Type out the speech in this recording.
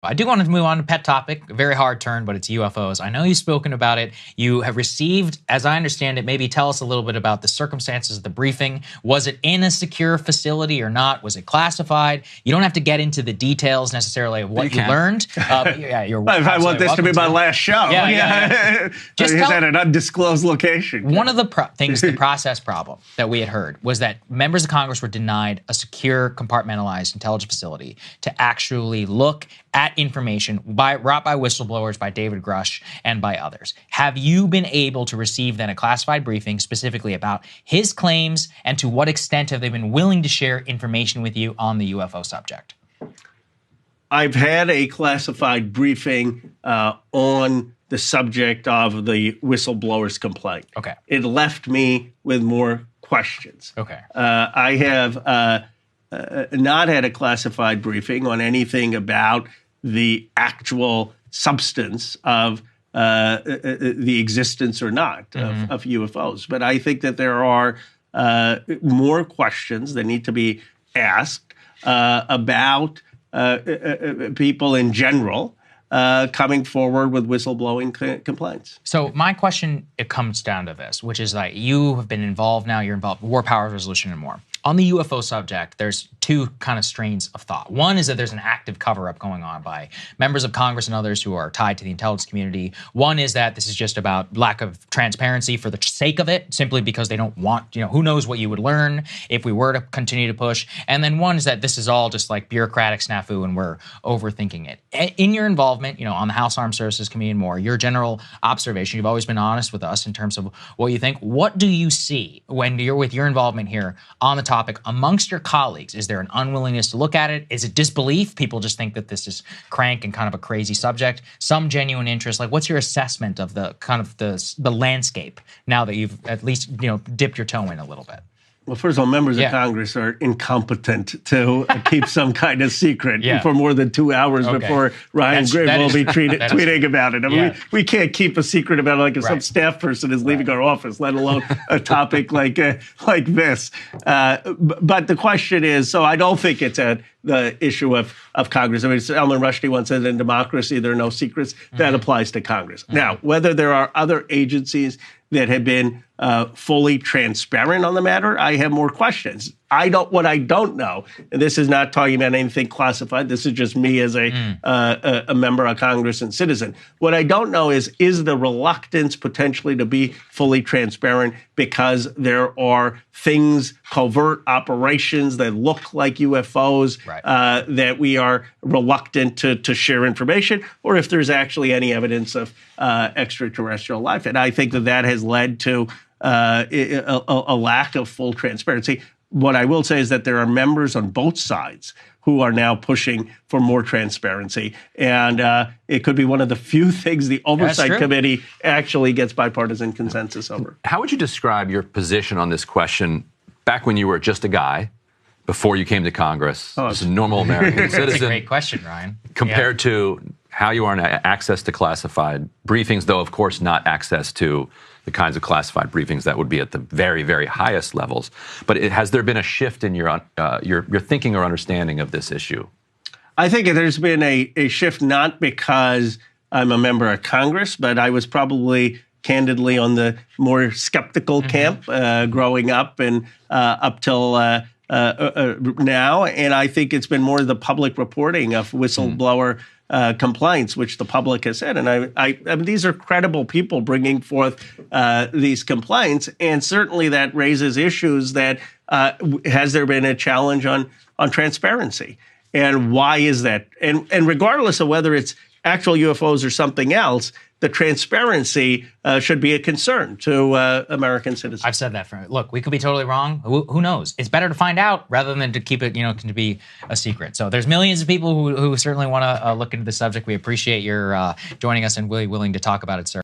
I do want to move on to pet topic, a very hard turn, but it's UFOs. I know you've spoken about it. You have received, as I understand it, maybe tell us a little bit about the circumstances of the briefing. Was it in a secure facility or not? Was it classified? You don't have to get into the details necessarily of what you learned. Yeah, if I want this to be my last show. Yeah. Just is at an undisclosed location. One of the things, the process problem that we had heard was that members of Congress were denied a secure, compartmentalized intelligence facility to actually look at information brought by whistleblowers, by David Grush, and by others. Have you been able to receive then a classified briefing specifically about his claims, and to what extent have they been willing to share information with you on the UFO subject? I've had a classified briefing on the subject of the whistleblower's complaint. Okay. It left me with more questions. Okay. I have not had a classified briefing on anything about the actual substance of the existence or not of UFOs. But I think that there are more questions that need to be asked about people in general coming forward with whistleblowing complaints. So my question, it comes down to this, which is that you have been involved now, you're involved in war powers resolution and more. On the UFO subject, there's two kind of strains of thought. One is that there's an active cover-up going on by members of Congress and others who are tied to the intelligence community. One is that this is just about lack of transparency for the sake of it, simply because they don't want, who knows what you would learn if we were to continue to push. And then one is that this is all just like bureaucratic snafu and we're overthinking it. In your involvement, on the House Armed Services Committee and more, your general observation, you've always been honest with us in terms of what you think. What do you see when you're with your involvement here on the topic amongst your colleagues? Is there an unwillingness to look at it? Is it disbelief? People just think that this is crank and kind of a crazy subject. Some genuine interest. Like, what's your assessment of the kind of the landscape now that you've at least dipped your toe in a little bit? Well, first of all, members of Congress are incompetent to keep some kind of secret for more than 2 hours before Ryan Gray will be tweeting about it. I mean, we can't keep a secret about it like if some staff person is leaving our office, let alone a topic like this. But the question is, so I don't think it's the issue of Congress. I mean, Salman Rushdie once said, in democracy, there are no secrets. That applies to Congress. Now, whether there are other agencies that have been fully transparent on the matter, I have more questions. What I don't know, and this is not talking about anything classified. This is just me as a member of Congress and citizen. What I don't know is the reluctance potentially to be fully transparent because there are things, covert operations that look like UFOs that we are reluctant to share information, or if there's actually any evidence of extraterrestrial life. And I think that has led to a lack of full transparency. What I will say is that there are members on both sides who are now pushing for more transparency. And it could be one of the few things the Oversight Committee actually gets bipartisan consensus over. How would you describe your position on this question back when you were just a guy, before you came to Congress, as a normal American citizen? That's a great question, Ryan. Compared to how you are in access to classified briefings, though, of course, not access to the kinds of classified briefings that would be at the very, very highest levels. But has there been a shift in your thinking or understanding of this issue? I think there's been a shift, not because I'm a member of Congress, but I was probably candidly on the more skeptical camp growing up and up till now. And I think it's been more the public reporting of whistleblower complaints, which the public has said. And I mean, these are credible people bringing forth these complaints. And certainly that raises issues that has there been a challenge on transparency? And why is that? And regardless of whether it's actual UFOs or something else, the transparency should be a concern to American citizens. I've said that. Look, we could be totally wrong. Who knows? It's better to find out rather than to keep it, to be a secret. So there's millions of people who certainly want to look into the subject. We appreciate your joining us and really willing to talk about it, sir.